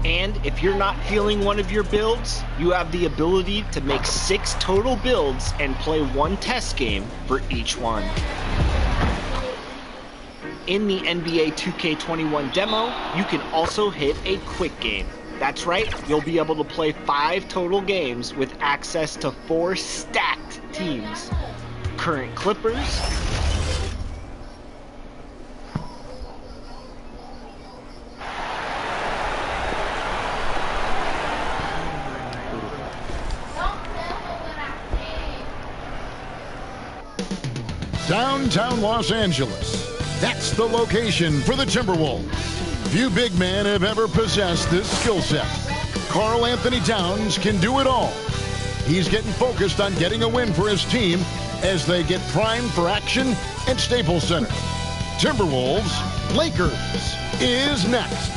And if you're not feeling one of your builds, you have the ability to make 6 total builds and play 1 test game for each one. In the NBA 2K21 demo, you can also hit a quick game. That's right, you'll be able to play 5 total games with access to 4 stacked teams. Current Clippers, downtown Los Angeles. That's the location for the Timberwolves. Few big men have ever possessed this skill set. Karl Anthony Towns can do it all. He's getting focused on getting a win for his team as they get primed for action at Staples Center. Timberwolves, Lakers is next.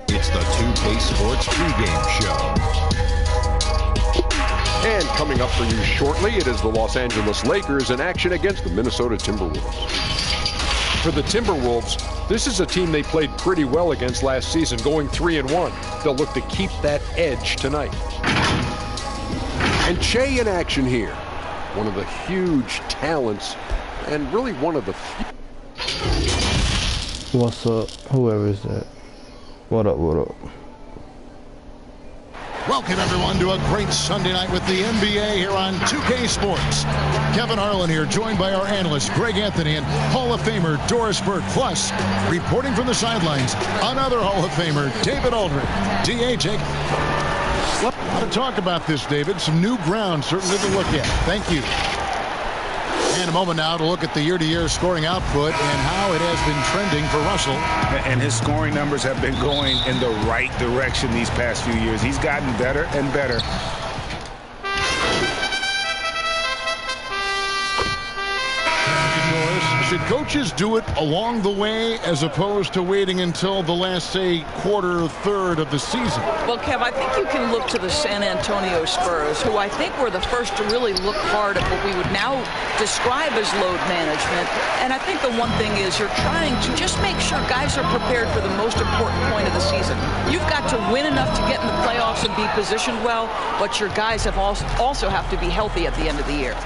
It's the 2K Sports pregame show. And coming up for you shortly, it is the Los Angeles Lakers in action against the Minnesota Timberwolves. For the Timberwolves, this is a team they played pretty well against last season, going 3-1. They'll look to keep that edge tonight. And Che in action here. One of the huge talents, and really one of the few. What's up? Whoever is that? What up, what up? Welcome, everyone, to a great Sunday night with the NBA here on 2K Sports. Kevin Harlan here, joined by our analyst, Greg Anthony, and Hall of Famer Doris Burke. Plus, reporting from the sidelines, another Hall of Famer, David Aldridge. DA, take a lot to talk about this, David. Some new ground, certainly to look at. Thank you. And a moment now to look at the year-to-year scoring output and how it has been trending for Russell. And his scoring numbers have been going in the right direction these past few years. He's gotten better and better. Should coaches do it along the way as opposed to waiting until the last, say, quarter or third of the season? Well, Kev, I think you can look to the San Antonio Spurs, who I think were the first to really look hard at what we would now describe as load management. And I think the one thing is you're trying to just make sure guys are prepared for the most important point of the season. You've got to win enough to get in the playoffs and be positioned well, but your guys have also have to be healthy at the end of the year.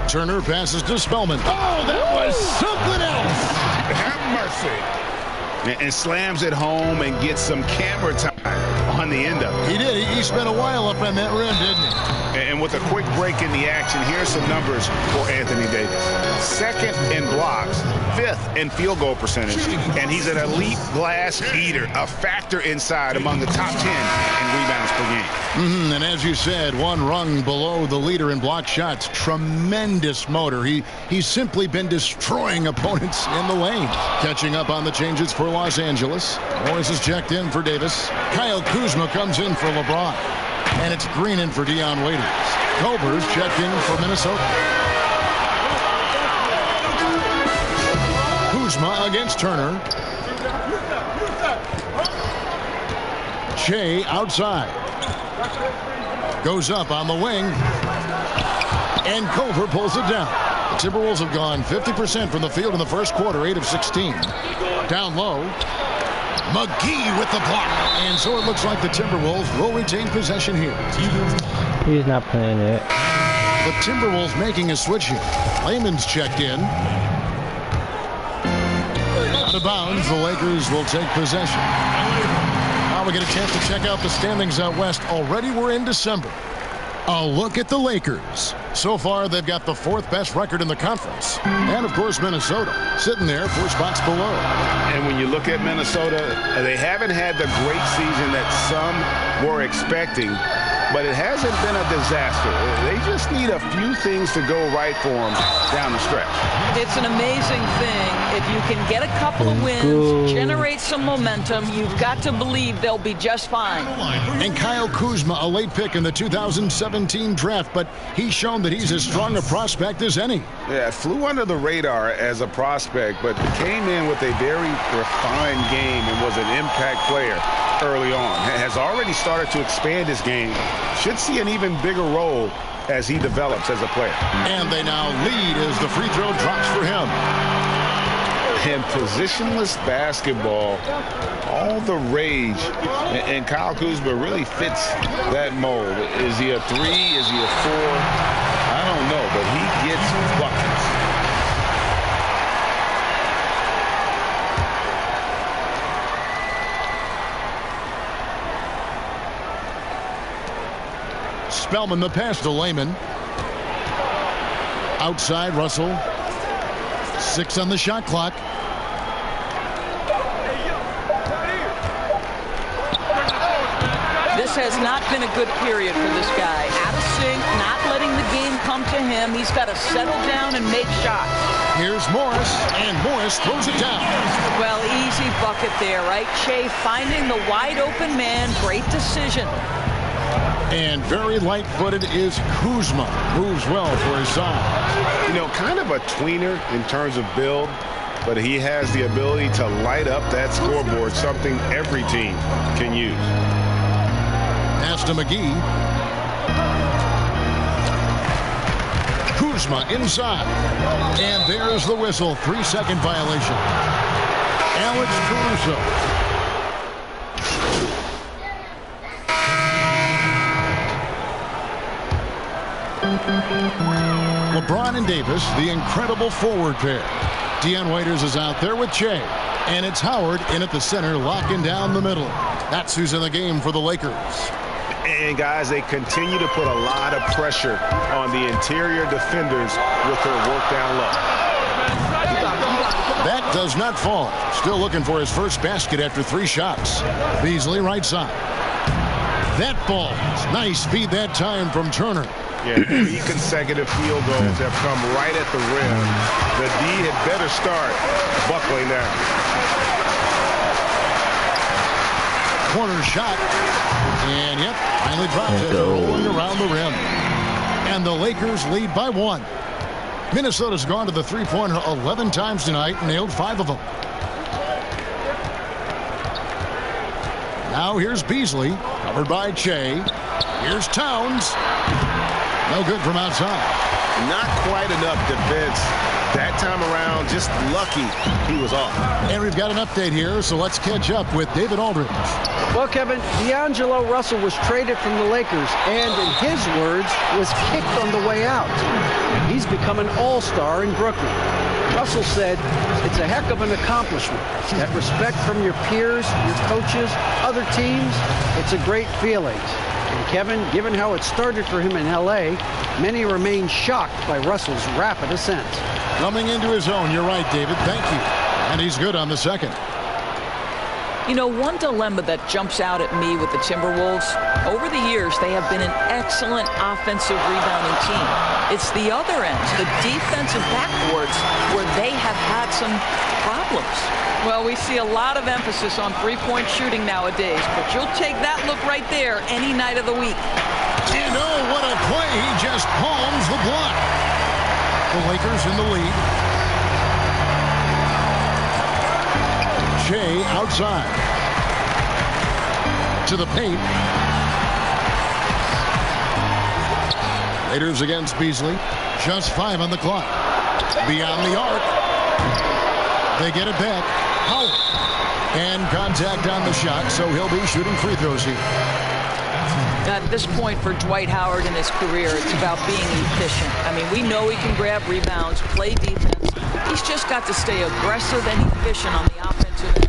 Turner passes to Spellman. Oh, that was something else. Have mercy. And slams it home and gets some camera time on the end of it. He did. He spent a while up on that rim, didn't he? And with a quick break in the action, here's some numbers for Anthony Davis. 2nd in blocks, 5th in field goal percentage, and he's an elite glass eater, a factor inside among the top 10 in rebounds per game. And as you said, one rung below the leader in block shots. Tremendous motor. He's simply been destroying opponents in the lane. Catching up on the changes for Los Angeles. Morris is checked in for Davis. Kyle Kuzma comes in for LeBron. And it's Green in for Dion Waiters. Culver's checked in for Minnesota. Kuzma against Turner. Che outside. Goes up on the wing. And Culver pulls it down. The Timberwolves have gone 50% from the field in the first quarter, 8 of 16. Down low. McGee with the block. And so it looks like the Timberwolves will retain possession here. He's not playing it. The Timberwolves making a switch here. Layman's checked in. Out of bounds, the Lakers will take possession. Now we get a chance to check out the standings out west. Already we're in December. A look at the Lakers. So far, they've got the 4th best record in the conference. And, of course, Minnesota sitting there 4 spots below. And when you look at Minnesota, they haven't had the great season that some were expecting, but it hasn't been a disaster. They just need a few things to go right for them down the stretch. It's an amazing thing. If you can get a couple of wins, generate some momentum, you've got to believe they'll be just fine. And Kyle Kuzma, a late pick in the 2017 draft, but he's shown that he's as strong a prospect as any. Yeah, flew under the radar as a prospect, but came in with a very refined game and was an impact player early on. Has already started to expand his game should see an even bigger role as he develops as a player. And they now lead as the free throw drops for him. And positionless basketball, all the rage, and Kyle Kuzma really fits that mold. Is he a 3? Is he a 4? I don't know, but he gets buckets. Spellman the pass to Layman. Outside Russell. 6 on the shot clock. This has not been a good period for this guy. Out of sync, not letting the game come to him. He's got to settle down and make shots. Here's Morris, and Morris throws it down. Well, easy bucket there, right? Shea finding the wide open man. Great decision. And very light-footed is Kuzma. Moves well for his size. You know, kind of a tweener in terms of build, but he has the ability to light up that scoreboard, something every team can use. Pass to McGee. Kuzma inside. And there's the whistle. 3-second violation. Alex Caruso. LeBron and Davis, the incredible forward pair. Dion Waiters is out there with Che. And it's Howard in at the center, locking down the middle. That's who's in the game for the Lakers. And, guys, they continue to put a lot of pressure on the interior defenders with their work down low. That does not fall. Still looking for his first basket after 3 shots. Beasley right side. That falls. Nice feed that time from Turner. Yeah, 3 consecutive field goals have come right at the rim. The D had better start buckling down. Corner shot. And, yep, finally dropped it. Rolling around the rim. And the Lakers lead by 1. Minnesota's gone to the three-pointer 11 times tonight and nailed 5 of them. Now here's Beasley, covered by Che. Here's Towns. No good from outside. Not quite enough defense that time around. Just lucky he was off. And we've got an update here, so let's catch up with David Aldridge. Well, Kevin, D'Angelo Russell was traded from the Lakers and, in his words, was kicked on the way out. He's become an all-star in Brooklyn. Russell said, it's a heck of an accomplishment. That respect from your peers, your coaches, other teams, it's a great feeling. And Kevin, given how it started for him in L.A., many remain shocked by Russell's rapid ascent. Coming into his own, you're right, David. Thank you. And he's good on the second. You know, one dilemma that jumps out at me with the Timberwolves, over the years, they have been an excellent offensive rebounding team. It's the other end, the defensive backboards, where they have had some problems. Well, we see a lot of emphasis on three-point shooting nowadays, but you'll take that look right there any night of the week. And oh, what a play. He just palms the block. The Lakers in the lead. Che outside. To the paint. Raiders against Beasley. Just 5 on the clock. Beyond the arc. They get it back. Howard. And contact on the shot, so he'll be shooting free throws here. At this point for Dwight Howard in his career, it's about being efficient. I mean, we know he can grab rebounds, play defense. He's just got to stay aggressive and efficient on the offensive end.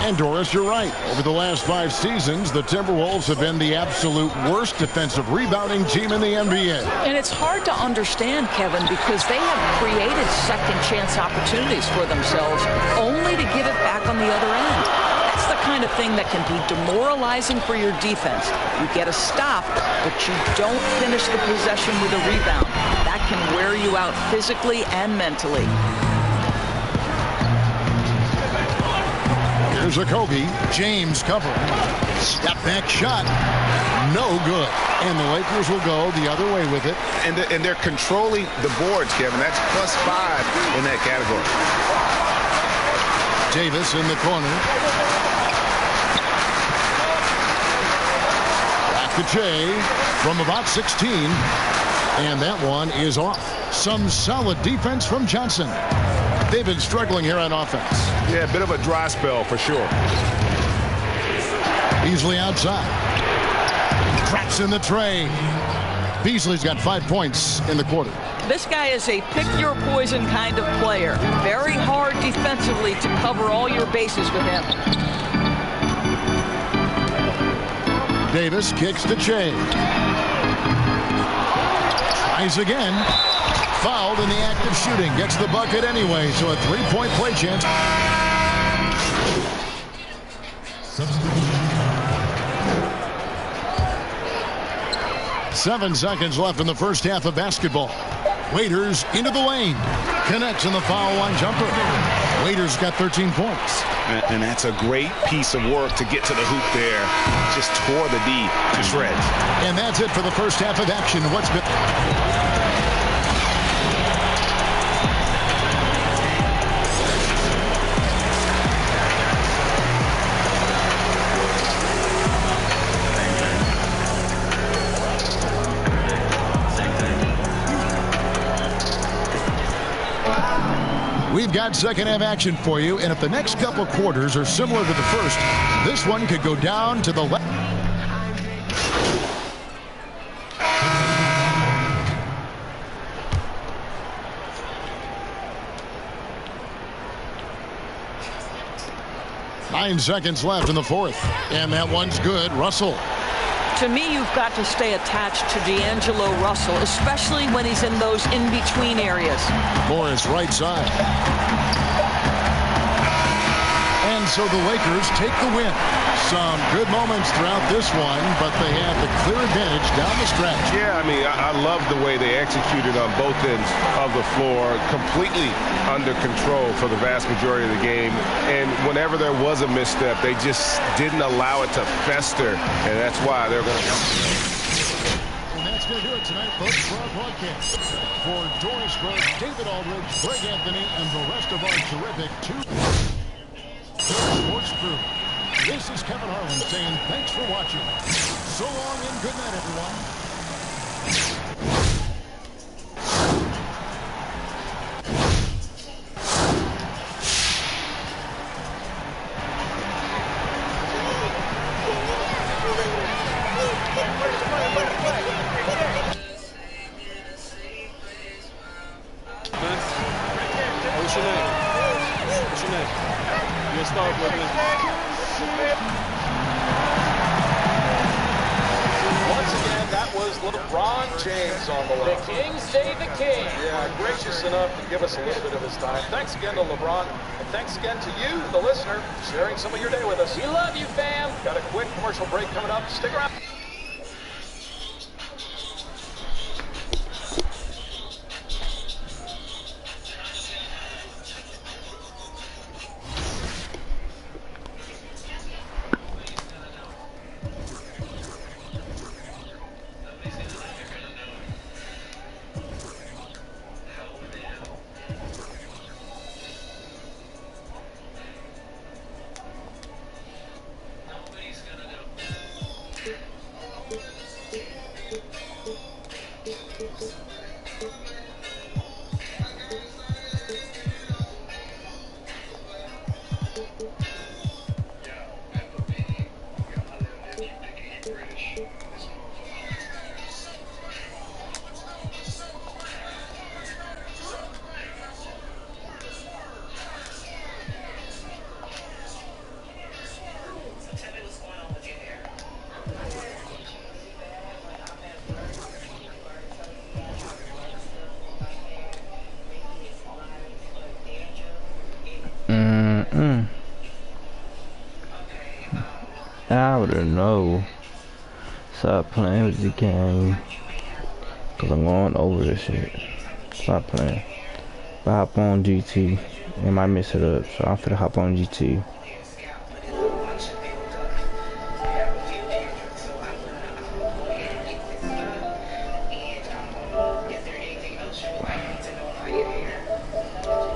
And Doris, you're right. Over the last 5 seasons, the Timberwolves have been the absolute worst defensive rebounding team in the NBA. And it's hard to understand, Kevin, because they have created second chance opportunities for themselves only to give it back on the other end. That's the kind of thing that can be demoralizing for your defense. You get a stop, but you don't finish the possession with a rebound. That can wear you out physically and mentally. Here's Okogie. James covering. Step back shot. No good. And the Lakers will go the other way with it. And they're controlling the boards, Kevin. That's +5 in that category. Davis in the corner. to Jay from about 16. And that one is off. Some solid defense from Johnson. They've been struggling here on offense. Yeah, a bit of a dry spell for sure. Beasley outside. Cracks in the tray. Beasley's got 5 points in the quarter. This guy is a pick-your-poison kind of player. Very hard defensively to cover all your bases with him. Davis kicks to Che. Tries again. Fouled in the act of shooting. Gets the bucket anyway, so a 3-point play chance. 7 seconds left in the first half of basketball. Waiters into the lane. Connects in the foul line jumper. Waiters got 13 points. And that's a great piece of work to get to the hoop there. Just tore the D to shreds. And that's it for the first half of action. What's been... We've got second half action for you, and if the next couple quarters are similar to the first, this one could go down to the left. Nine seconds left in the fourth, and that one's good. Russell. To me, you've got to stay attached to D'Angelo Russell, especially when he's in those in-between areas. Morris right side. And so the Lakers take the win. Some good moments throughout this one, but they have the clear advantage down the stretch. Yeah, I mean, I love the way they executed on both ends of the floor, completely under control for the vast majority of the game. And whenever there was a misstep, they just didn't allow it to fester, and that's why they're going to... And that's going to do it tonight, folks, for our broadcast. For Doris Burke, David Aldridge, Greg Anthony, and the rest of our terrific Sports crew. This is Kevin Harlan saying thanks for watching. So long and good night, everyone. What's your name? What's your name? You'll start with me. Once again, that was LeBron James on the line. The King stay the King. Yeah, gracious enough to give us a little bit of his time. Thanks again to LeBron, and thanks again to you, the listener, sharing some of your day with us. We love you, fam. Got a quick commercial break coming up. Stick around. I wouldn't know. Stop playing with the game. Cause I'm going over this shit. Stop playing. But hop on GT. It might mess it up. So I'm finna hop on GT.